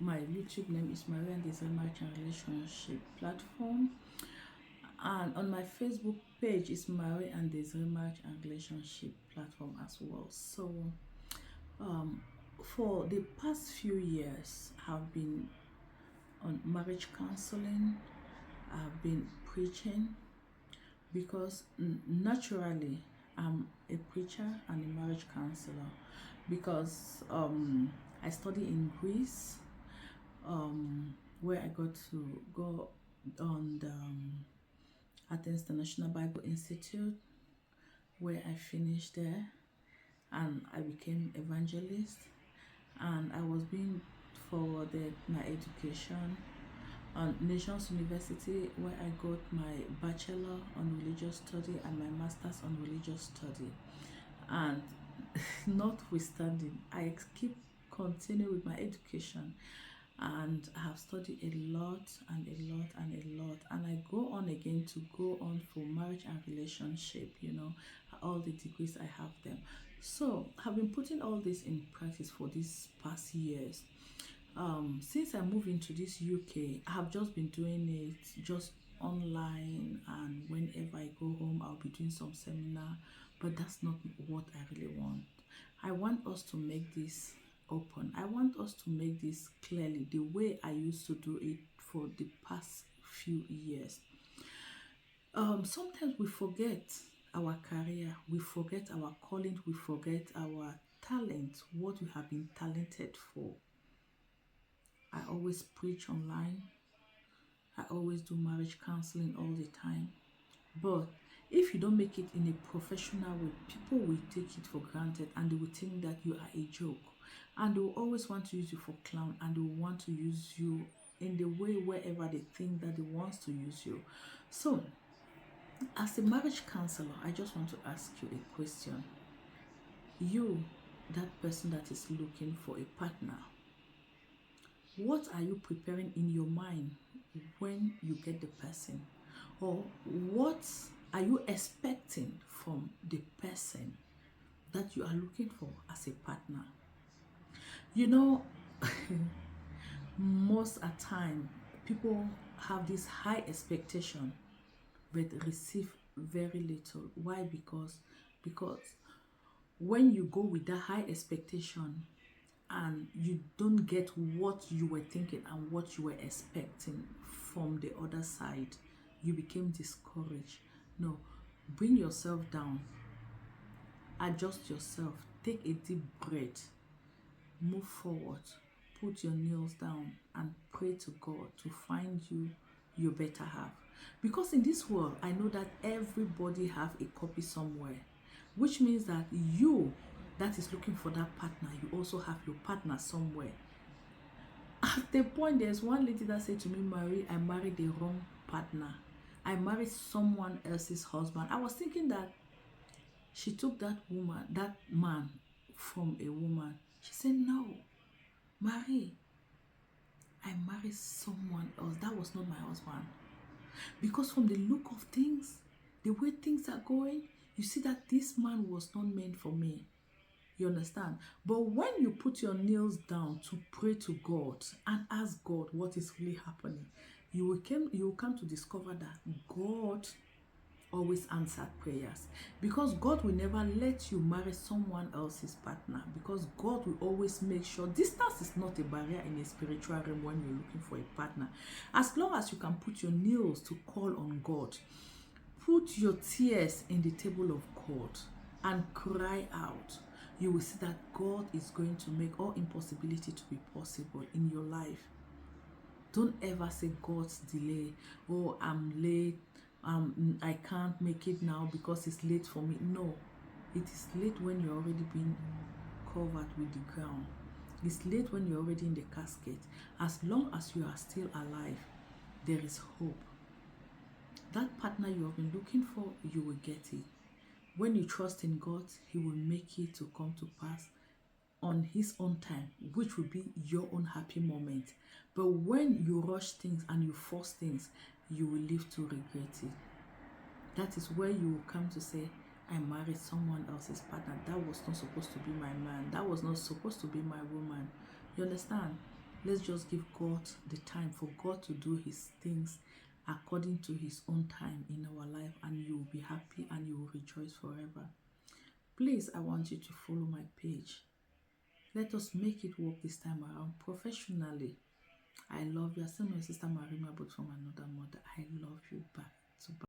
my YouTube name is Maria and Desiree Marriage and Relationship platform, and on my Facebook page is Maria and Desiree Marriage and Relationship platform as well. So um for the past few years I've been on marriage counseling. I've been preaching because naturally I'm a preacher and a marriage counselor, because I study in Greece, where I got to go on the Athens International Bible Institute, where I finished there and I became evangelist, and I was being forwarded my education on Nations University, where I got my bachelor on religious study and my master's on religious study. And notwithstanding, I keep continuing with my education, and I have studied a lot and a lot and a lot, and I go on again to go on for marriage and relationship, all the degrees I have them. So I've been putting all this in practice for these past years. Since I moved into this UK, I have just been doing it just online, and whenever I go home I'll be doing some seminar, but that's not what I really want. I want us to make this open. I want us to make this clearly the way I used to do it for the past few years. Sometimes we forget our career, we forget our calling, we forget our talent, what we have been talented for. I always preach online. I always do marriage counseling all the time. But if you don't make it in a professional way, people will take it for granted and they will think that you are a joke. And they will always want to use you for clown, and they will want to use you in the way wherever they think that they want to use you. So, as a marriage counselor, I just want to ask you a question. You, that person that is looking for a partner, what are you preparing in your mind when you get the person? Or what are you expecting from the person that you are looking for as a partner? Most of the time, people have this high expectation but receive very little. Why? Because when you go with that high expectation and you don't get what you were thinking and what you were expecting from the other side, you became discouraged. No, bring yourself down, adjust yourself, take a deep breath, move forward, put your nails down and pray to God to find you your better half. Because in this world, I know that everybody have a copy somewhere, which means that you that is looking for that partner, you also have your partner somewhere. At the point, there's one lady that said to me, Marie, I married the wrong partner. I married someone else's husband. I was thinking that she took that man from a woman. She said, no, Marie, I married someone else. That was not my husband. Because from the look of things, the way things are going, you see that this man was not meant for me. You understand? But when you put your nails down to pray to God and ask God what is really happening, you will come to discover that God always answered prayers, because God will never let you marry someone else's partner, because God will always make sure distance is not a barrier in a spiritual realm when you're looking for a partner. As long as you can put your nails to call on God, put your tears in the table of God and cry out, you will see that God is going to make all impossibility to be possible in your life. Don't ever say God's delay. Oh, I'm late. I can't make it now because it's late for me. No, it is late when you're already being covered with the ground. It's late when you're already in the casket. As long as you are still alive, there is hope. That partner you have been looking for, you will get it. When you trust in God, He will make it to come to pass on His own time, which will be your own happy moment. But when you rush things and you force things, you will live to regret it. That is where you will come to say, I married someone else's partner. That was not supposed to be my man. That was not supposed to be my woman. You understand? Let's just give God the time for God to do his things according to his own time in our life, and you will be happy and you will rejoice forever. Please, I want you to follow my page. Let us make it work this time around professionally. I love you. I still my sister Marima, but from another mother. I love you back to back.